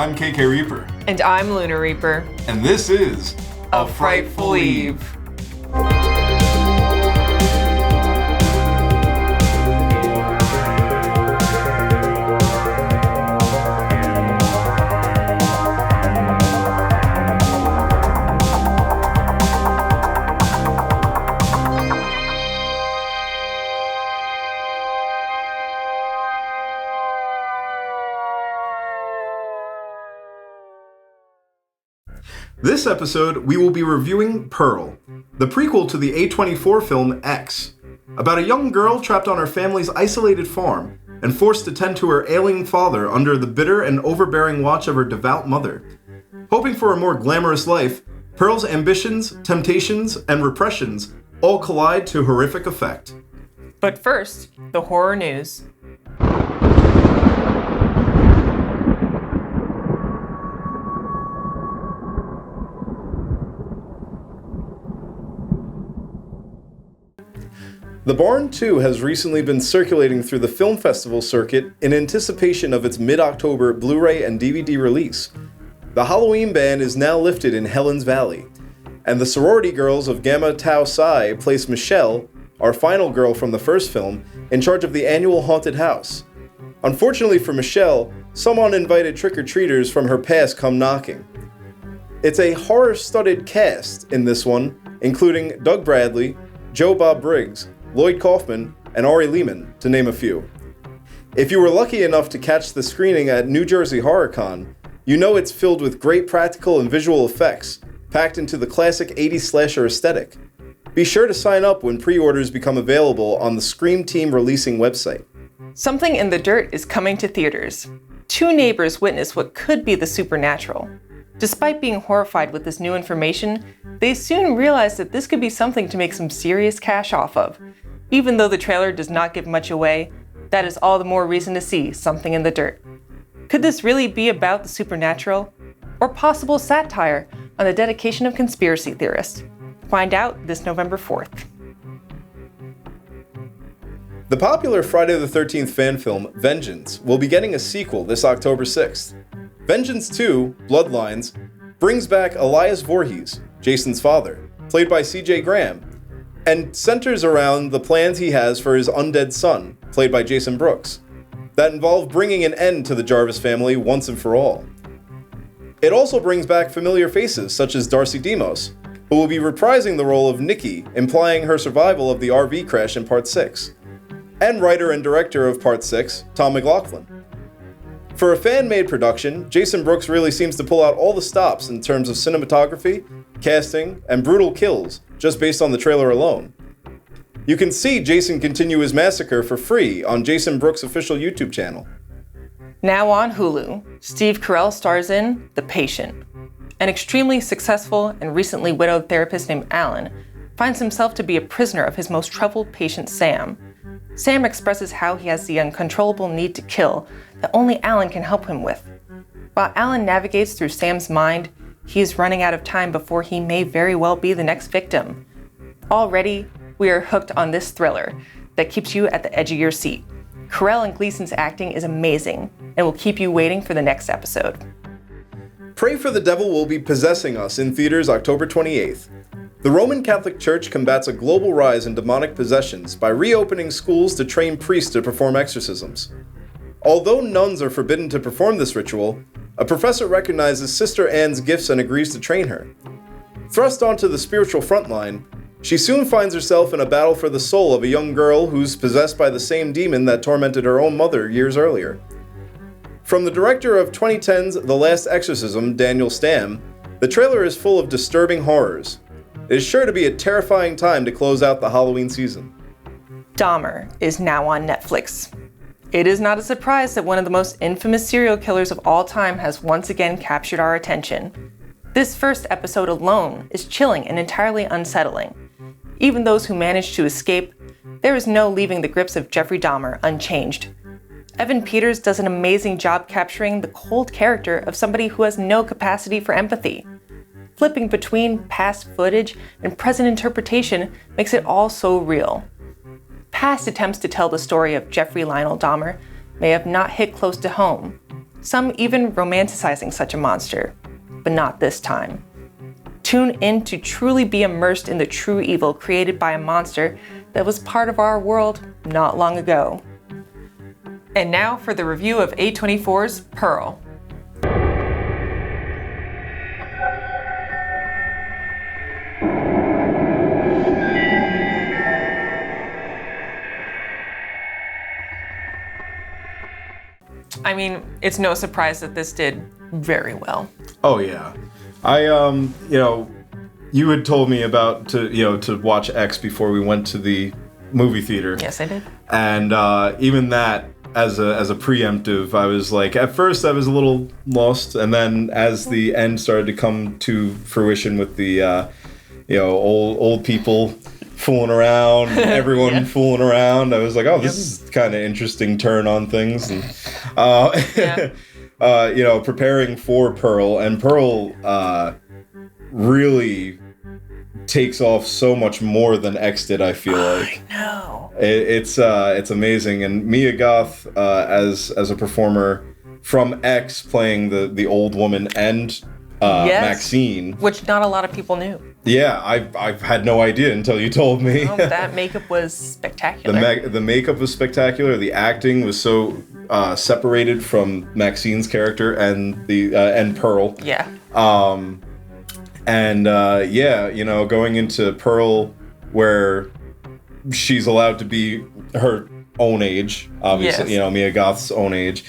I'm KK Reaper. And I'm Lunar Reaper. And this is A Frightful Eve. This episode, we will be reviewing Pearl, the prequel to the A24 film X, about a young girl trapped on her family's isolated farm and forced to tend to her ailing father under the bitter and overbearing watch of her devout mother. Hoping for a more glamorous life, Pearl's ambitions, temptations, and repressions all collide to horrific effect. But first, the horror news. The Barn 2 has recently been circulating through the film festival circuit in anticipation of its mid-October Blu-ray and DVD release. The Halloween ban is now lifted in Helens Valley, and the sorority girls of Gamma Tau Psi place Michelle, our final girl from the first film, in charge of the annual haunted house. Unfortunately for Michelle, some uninvited trick-or-treaters from her past come knocking. It's a horror-studded cast in this one, including Doug Bradley, Joe Bob Briggs, Lloyd Kaufman, and Ari Lehman, to name a few. If you were lucky enough to catch the screening at New Jersey HorrorCon, you know it's filled with great practical and visual effects, packed into the classic 80s slasher aesthetic. Be sure to sign up when pre-orders become available on the Scream Team releasing website. Something in the Dirt is coming to theaters. Two neighbors witness what could be the supernatural. Despite being horrified with this new information, they soon realize that this could be something to make some serious cash off of. Even though the trailer does not give much away, that is all the more reason to see Something in the Dirt. Could this really be about the supernatural? Or possible satire on the dedication of conspiracy theorists? Find out this November 4th. The popular Friday the 13th fan film, Vengeance, will be getting a sequel this October 6th. Vengeance 2, Bloodlines, brings back Elias Voorhees, Jason's father, played by CJ Graham, and centers around the plans he has for his undead son, played by Jason Brooks, that involve bringing an end to the Jarvis family once and for all. It also brings back familiar faces such as Darcy Demos, who will be reprising the role of Nikki, implying her survival of the RV crash in Part 6, and writer and director of Part 6, Tom McLaughlin. For a fan-made production, Jason Brooks really seems to pull out all the stops in terms of cinematography, casting, and brutal kills, just based on the trailer alone. You can see Jason continue his massacre for free on Jason Brooks' official YouTube channel. Now on Hulu, Steve Carell stars in The Patient. An extremely successful and recently widowed therapist named Alan finds himself to be a prisoner of his most troubled patient, Sam. Sam expresses how he has the uncontrollable need to kill that only Alan can help him with. While Alan navigates through Sam's mind, he is running out of time before he may very well be the next victim. Already, we are hooked on this thriller that keeps you at the edge of your seat. Carell and Gleason's acting is amazing and will keep you waiting for the next episode. Pray for the Devil will be possessing us in theaters October 28th. The Roman Catholic Church combats a global rise in demonic possessions by reopening schools to train priests to perform exorcisms. Although nuns are forbidden to perform this ritual, a professor recognizes Sister Anne's gifts and agrees to train her. Thrust onto the spiritual front line, she soon finds herself in a battle for the soul of a young girl who's possessed by the same demon that tormented her own mother years earlier. From the director of 2010's The Last Exorcism, Daniel Stamm, the trailer is full of disturbing horrors. It is sure to be a terrifying time to close out the Halloween season. Dahmer is now on Netflix. It is not a surprise that one of the most infamous serial killers of all time has once again captured our attention. This first episode alone is chilling and entirely unsettling. Even those who manage to escape, there is no leaving the grips of Jeffrey Dahmer unchanged. Evan Peters does an amazing job capturing the cold character of somebody who has no capacity for empathy. Flipping between past footage and present interpretation makes it all so real. Past attempts to tell the story of Jeffrey Lionel Dahmer may have not hit close to home. some even romanticizing such a monster, but not this time. Tune in to truly be immersed in the true evil created by a monster that was part of our world not long ago. And now for the review of A24's Pearl. I mean, it's no surprise that this did very well. Oh yeah, you had told me about to watch X before we went to the movie theater. Yes, I did. And even that, as a preemptive, I was like, at first I was a little lost, and then as the end started to come to fruition with the old people fooling around, everyone fooling around, I was like, oh, this is kind of interesting turn on things. And preparing for Pearl, and Pearl really takes off so much more than X did, I feel like. I know. It's amazing, and Mia Goth as a performer from X playing the old woman and Maxine, which not a lot of people knew. Yeah, I've had no idea until you told me. Oh, that makeup was spectacular. The makeup was spectacular. The acting was so separated from Maxine's character and and Pearl. Yeah. Going into Pearl, where she's allowed to be her own age, obviously, Mia Goth's own age,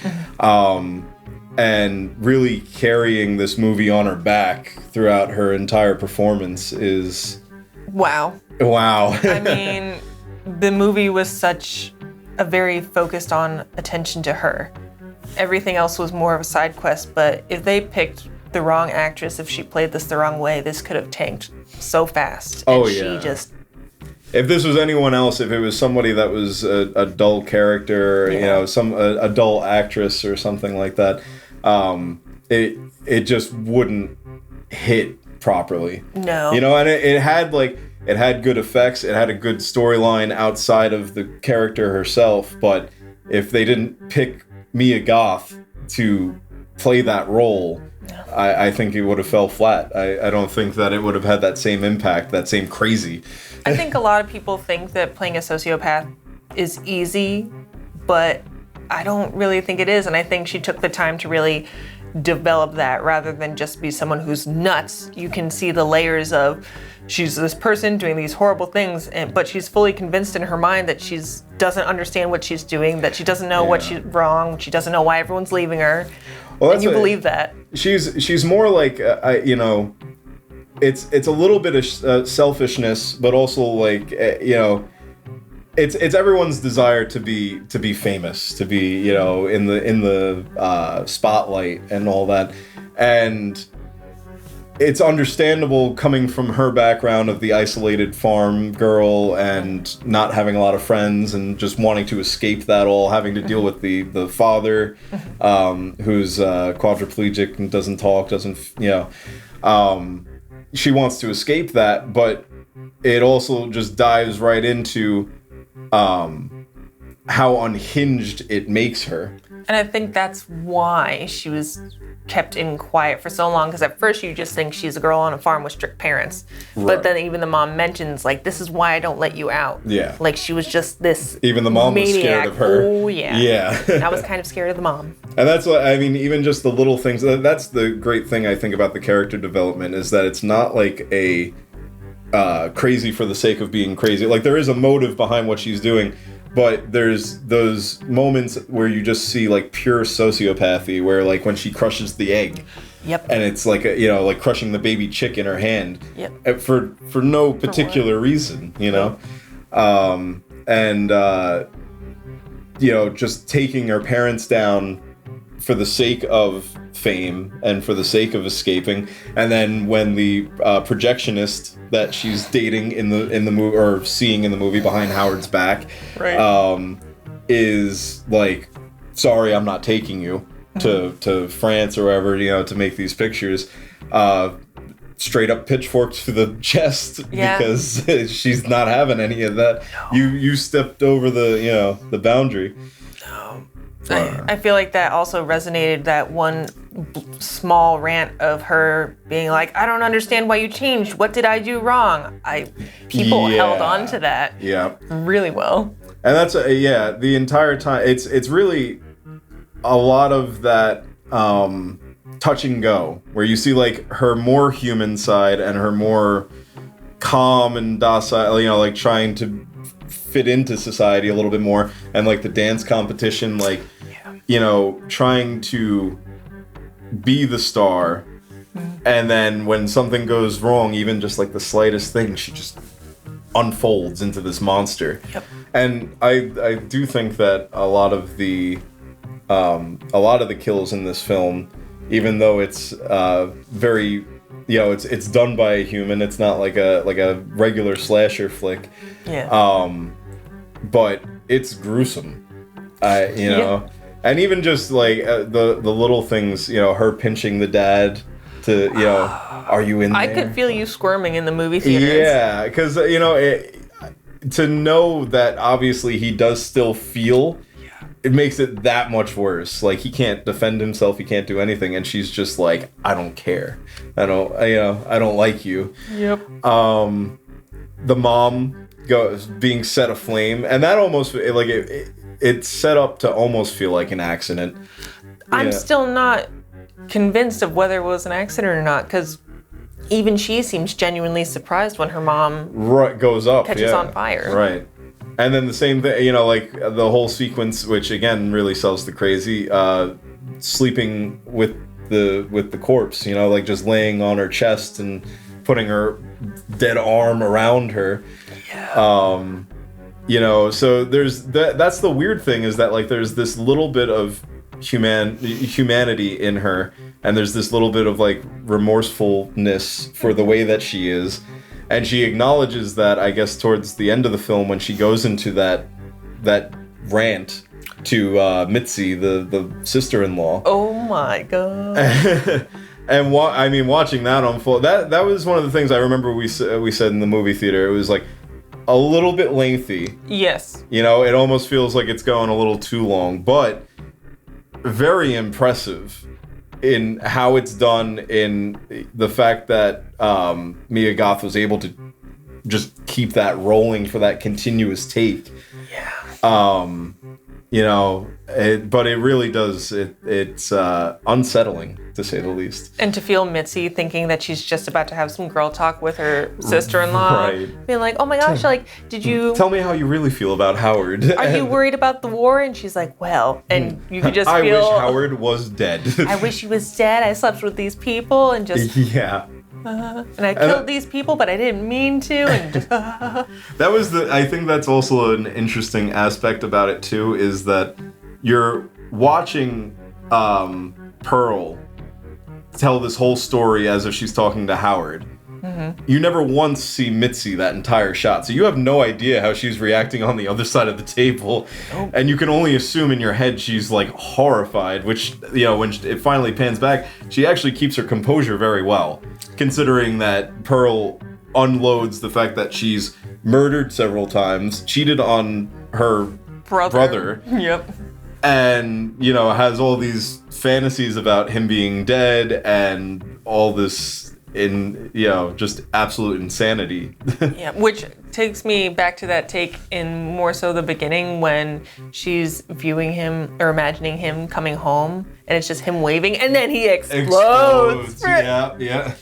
and really carrying this movie on her back throughout her entire performance is... Wow. I mean, the movie was such a very focused on attention to her. Everything else was more of a side quest, but if they picked the wrong actress, if she played this the wrong way, this could have tanked so fast. And she just... If this was anyone else, if it was somebody that was a dull character, a dull actress or something like that, it just wouldn't hit properly. No. And it had good effects, it had a good storyline outside of the character herself, but if they didn't pick Mia Goth to play that role, I think it would have fell flat. I don't think that it would have had that same impact, that same crazy. I think a lot of people think that playing a sociopath is easy, but I don't really think it is. And I think she took the time to really develop that rather than just be someone who's nuts. You can see the layers of she's this person doing these horrible things, but she's fully convinced in her mind that she doesn't understand what she's doing, that she doesn't know what she's wrong, she doesn't know why everyone's leaving her. Well, and you believe that. She's more like, it's a little bit of selfishness, but also like, it's everyone's desire to be famous, to be in the spotlight and all that, and it's understandable coming from her background of the isolated farm girl and not having a lot of friends and just wanting to escape that all, having to deal with the father who's quadriplegic and doesn't talk, she wants to escape that, but it also just dives right into how unhinged it makes her. And I think that's why she was kept in quiet for so long, because at first you just think she's a girl on a farm with strict parents. Right. But then even the mom mentions, like, this is why I don't let you out. Yeah. Like, she was just this Even the mom maniac. Was scared of her. Oh, yeah. Yeah. I was kind of scared of the mom. And that's what, I mean, even just the little things, that's the great thing I think about the character development, is that it's not like a crazy for the sake of being crazy. Like, there is a motive behind what she's doing, but there's those moments where you just see like pure sociopathy, where like when she crushes the egg, and it's like like crushing the baby chick in her hand, for no particular reason, just taking her parents down for the sake of fame and for the sake of escaping. And then when the projectionist that she's dating in the movie, or seeing in the movie behind Howard's back, is like, sorry, I'm not taking you to France or wherever, to make these pictures, straight up pitchforks to the chest, because she's not having any of that. No. You stepped over the boundary. No. I feel like that also resonated, that one small rant of her being like, I don't understand why you changed. What did I do wrong? People held on to that really well. And that's, the entire time, it's really a lot of that touch and go, where you see like her more human side and her more calm and docile, like trying to fit into society a little bit more, and like the dance competition, like, trying to be the star, and then when something goes wrong, even just like the slightest thing, she just unfolds into this monster. And I do think that a lot of the kills in this film, even though it's very, it's done by a human, it's not like a regular slasher flick, but it's gruesome, and even just like the little things, her pinching the dad to, are you in there? I could feel you squirming in the movie theaters. Yeah, because to know that obviously he does still feel, it makes it that much worse. Like, he can't defend himself, he can't do anything, and she's just like, I don't care. I don't like you. The mom goes being set aflame, and that almost like it's set up to almost feel like an accident. I'm still not convinced of whether it was an accident or not, because even she seems genuinely surprised when her mom goes up, catches on fire. Right. And then the same thing, like the whole sequence, which again really sells the crazy, sleeping with the corpse, like just laying on her chest and putting her dead arm around her. So there's that's the weird thing, is that like there's this little bit of humanity in her, and there's this little bit of like remorsefulness for the way that she is. And she acknowledges that, I guess, towards the end of the film, when she goes into that rant to Mitzi, the sister-in-law. Oh my god! And watching that unfold, that was one of the things I remember we said in the movie theater. It was like a little bit lengthy. Yes. It almost feels like it's going a little too long, but very impressive in how it's done, in the fact that Mia Goth was able to just keep that rolling for that continuous take. But it really does, it's unsettling, to say the least. And to feel Mitzi thinking that she's just about to have some girl talk with her sister-in-law. Right. Being like, oh my gosh, like, did you... Tell me how you really feel about Howard. Are you worried about the war? And she's like, well, and you could just I feel... wish Howard was dead. I wish he was dead. I slept with these people and just... Yeah. And I killed these people, but I didn't mean to. And just, That was I think that's also an interesting aspect about it too, is that you're watching Pearl tell this whole story as if she's talking to Howard. You never once see Mitzi that entire shot, so you have no idea how she's reacting on the other side of the table, and you can only assume in your head she's like horrified, which, when it finally pans back, she actually keeps her composure very well, considering that Pearl unloads the fact that she's murdered several times, cheated on her brother. Yep. And, has all these fantasies about him being dead and all this just absolute insanity. Yeah, which takes me back to that take in more so the beginning, when she's viewing him or imagining him coming home, and it's just him waving, and then he explodes. Yeah.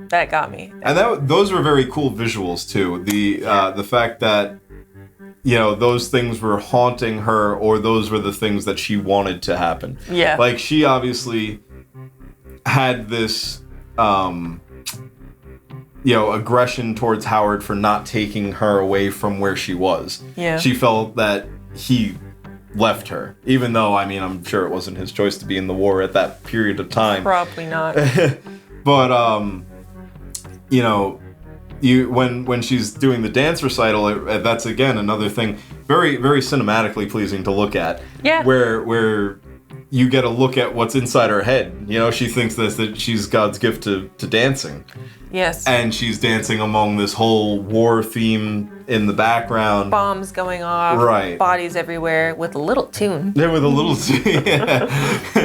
That got me. And those were very cool visuals too. The fact that those things were haunting her, or those were the things that she wanted to happen. Yeah. Like, she obviously had this aggression towards Howard for not taking her away from where she was. Yeah. She felt that he left her, even though, I'm sure it wasn't his choice to be in the war at that period of time. Probably not. But, when she's doing the dance recital, that's again another thing, very, very cinematically pleasing to look at. Yeah. Where you get a look at what's inside her head. She thinks that she's God's gift to dancing. Yes. And she's dancing among this whole war theme in the background. Bombs going off. Right. Bodies everywhere with a little tune. Yeah, with a little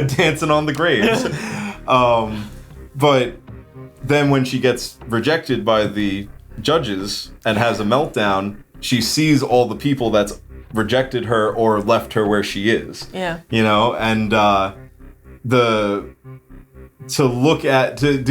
dancing on the graves. But then when she gets rejected by the judges and has a meltdown, she sees all the people that's rejected her or left her where she is. Yeah. You know, and to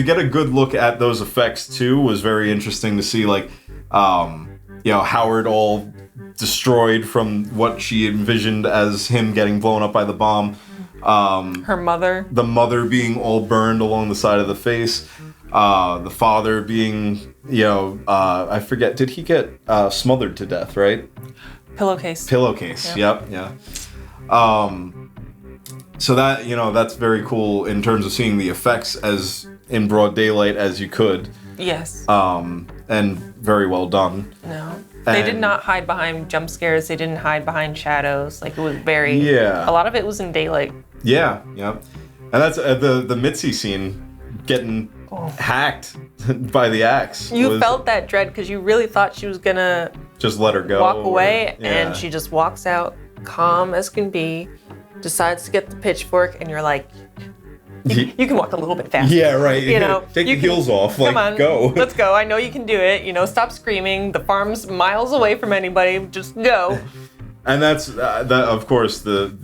get a good look at those effects too was very interesting to see, like, Howard all destroyed from what she envisioned as him getting blown up by the bomb. Her mother. The mother being all burned along the side of the face. The father being, I forget, did he get smothered to death, right? Pillowcase. Yep, yeah. So that, that's very cool in terms of seeing the effects as in broad daylight as you could. Yes. And very well done. No. They did not hide behind jump scares. They didn't hide behind shadows. Like, it was very... Yeah. A lot of it was in daylight. Yeah. And that's the Mitzi scene getting hacked by the axe. You felt that dread because you really thought she was gonna... Just let her go. Walk away, and she just walks out calm as can be, decides to get the pitchfork, and you're like... You can walk a little bit faster. Yeah, right. Take you the heels off. Come on, go. Let's go. I know you can do it. Stop screaming. The farm's miles away from anybody. Just go. And that's that. Of course, the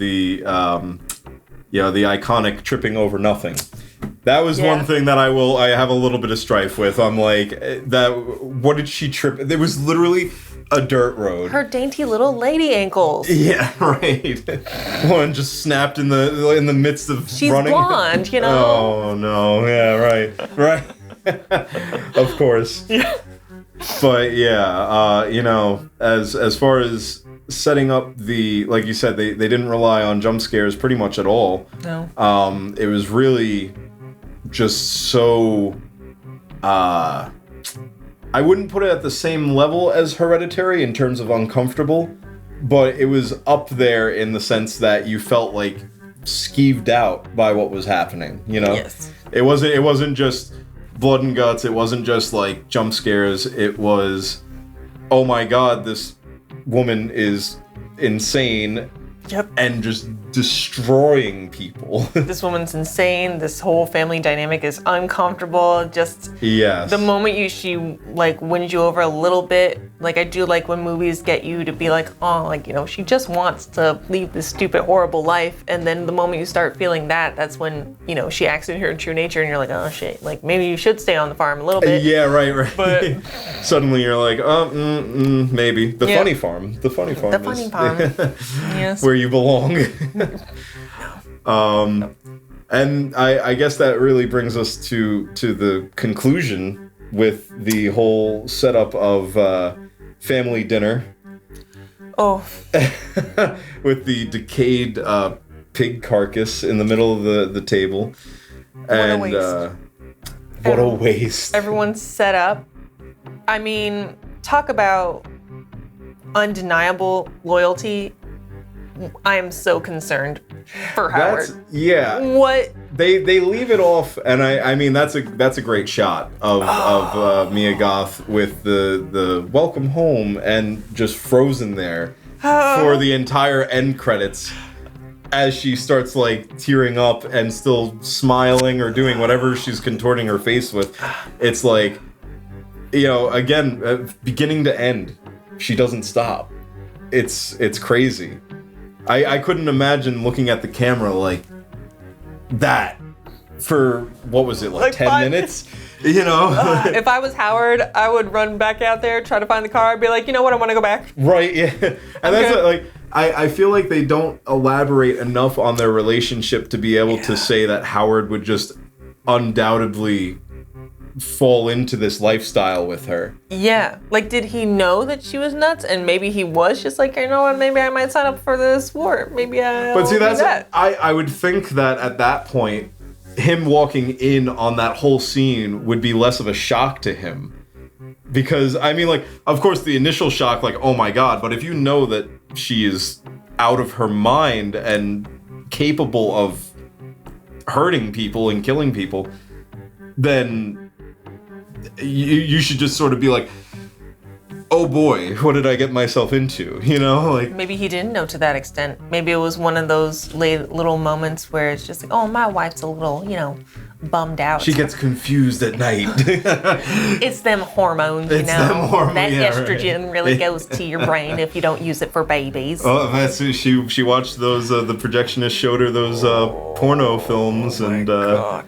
iconic tripping over nothing. That was one thing that I have a little bit of strife with. I'm like, what did she trip? It was literally a dirt road. Her dainty little lady ankles. Yeah, right. One just snapped in the midst of She's running. She's blonde, Oh no, yeah, right. Of course. Yeah. But yeah, as far as setting up like you said, they didn't rely on jump scares pretty much at all. No. It was really just so I wouldn't put it at the same level as Hereditary in terms of uncomfortable, but it was up there in the sense that you felt like skeeved out by what was happening, Yes. It wasn't just blood and guts, it wasn't just like jump scares, it was, oh my god, this woman is insane. Yep. And just destroying people. This woman's insane. This whole family dynamic is uncomfortable. Just yes. The moment she like wins you over a little bit. Like, I do like when movies get you to be like, oh, like, she just wants to leave this stupid, horrible life. And then the moment you start feeling that's when, she acts in her true nature, and you're like, oh shit, like maybe you should stay on the farm a little bit. Yeah, right. But suddenly you're like, maybe the funny farm. The funny farm. The funny farm. Yes. Where you belong. And I guess that really brings us to the conclusion with the whole setup of family dinner. Oh. With the decayed pig carcass in the middle of the table. And what a waste. Everyone's set up. I mean, talk about undeniable loyalty. I am so concerned for Howard. What? They leave it off, and I mean that's a great shot of Mia Goth with the welcome home and just frozen there for the entire end credits as she starts like tearing up and still smiling or doing whatever she's contorting her face with. It's like, again, beginning to end, she doesn't stop. It's crazy. I couldn't imagine looking at the camera like that for, what was it, like 10 minutes? If I was Howard, I would run back out there, try to find the car, be like, you know what, I want to go back. Right, yeah. And that's like, I feel like they don't elaborate enough on their relationship to be able to say that Howard would just undoubtedly fall into this lifestyle with her. Yeah. Like, did he know that she was nuts? And maybe he was just like, you know what, maybe I might sign up for this war. Maybe I'll But see, do that. I would think that at that point, him walking in on that whole scene would be less of a shock to him. Because, I mean, like, of course, the initial shock, like, oh my god, but if you know that she is out of her mind and capable of hurting people and killing people, then you should just sort of be like, oh boy, what did I get myself into? You know, like maybe he didn't know to that extent. Maybe it was one of those little moments where it's just like, oh, my wife's a little, bummed out. she gets confused at night. It's them hormones, It's them hormones, that yeah, estrogen really goes to your brain if you don't use it for babies. Oh, that's she watched those. The projectionist showed her those porno films, and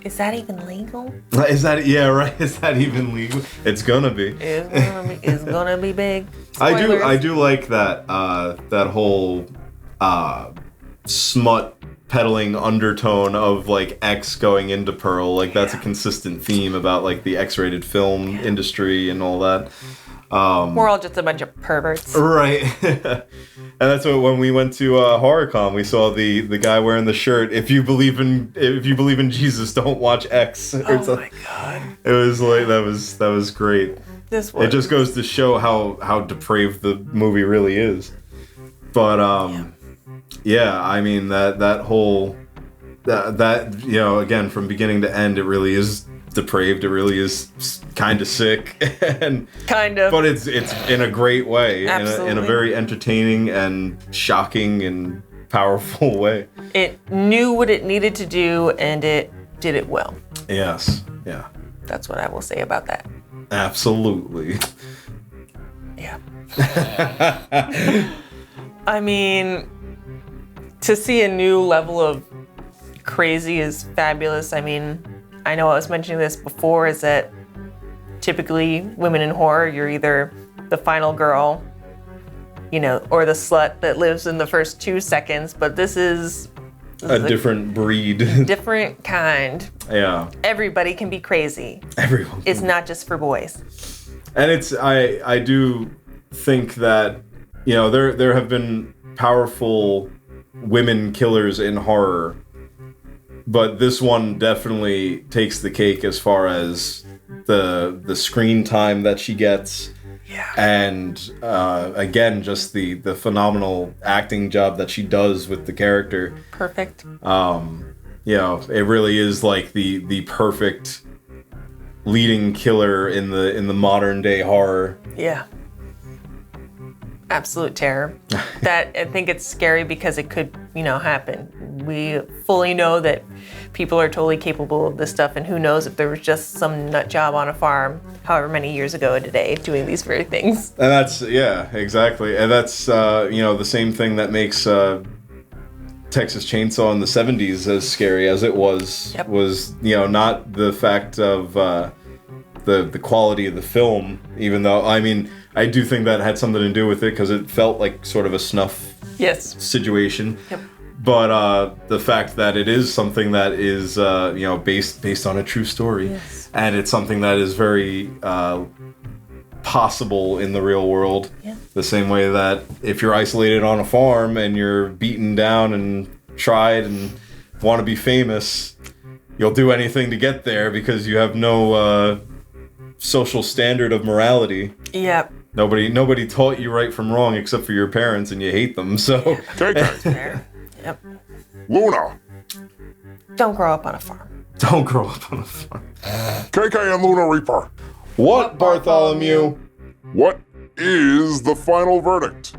Is that even legal? is that right? Is that even legal? It's gonna be. It's gonna be big. I do like that that whole smut peddling undertone of like X going into Pearl. Like that's a consistent theme about like the X-rated film industry and all that. We're all just a bunch of perverts. Right. And that's what when we went to HorrorCon, we saw the guy wearing the shirt. If you believe in Jesus, don't watch X. Oh my god! It was like that was great. It just goes to show how depraved the movie really is. But yeah, I mean that whole that again from beginning to end, it really is depraved. It really is kind of sick, and but it's in a great way, in a very entertaining and shocking and powerful way. It knew what it needed to do, and it did it well. Yes, yeah. That's what I will say about that. Absolutely. Yeah. I mean, to see a new level of crazy is fabulous. I mean, I know I was mentioning this before, is that typically women in horror, you're either the final girl, or the slut that lives in the first 2 seconds, but this is a different breed. Different kind. Yeah. Everybody can be crazy. Everyone. It's not just for boys. And I do think that, there have been powerful women killers in horror, but this one definitely takes the cake as far as the screen time that she gets. Yeah. And again, just the phenomenal acting job that she does with the character. Perfect. It really is like the perfect leading killer in the modern day horror. Yeah. Absolute terror. That I think it's scary because it could, happen. We fully know that people are totally capable of this stuff, and who knows if there was just some nut job on a farm however many years ago today doing these very things. And that's, yeah, exactly. And that's, the same thing that makes Texas Chainsaw in the 70s as scary as it was. Yep. Was, not the fact of the quality of the film, even though, I mean, I do think that had something to do with it because it felt like sort of a snuff situation. Yep. But the fact that it is something that is, based on a true story. Yes. And it's something that is very possible in the real world. Yeah. The same way that if you're isolated on a farm and you're beaten down and tried and want to be famous, you'll do anything to get there because you have no social standard of morality. Yep. Nobody taught you right from wrong except for your parents, and you hate them. So. KK. Yep. Luna. Don't grow up on a farm. Don't grow up on a farm. KK and Luna Reaper. What, Bartholomew? What is the final verdict?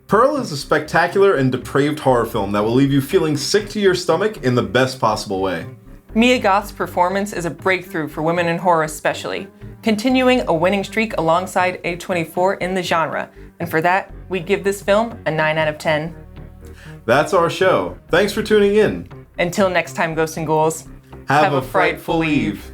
Pearl is a spectacular and depraved horror film that will leave you feeling sick to your stomach in the best possible way. Mia Goth's performance is a breakthrough for women in horror especially, continuing a winning streak alongside A24 in the genre. And for that, we give this film a 9 out of 10. That's our show. Thanks for tuning in. Until next time, Ghosts and Ghouls, Have a frightful eve.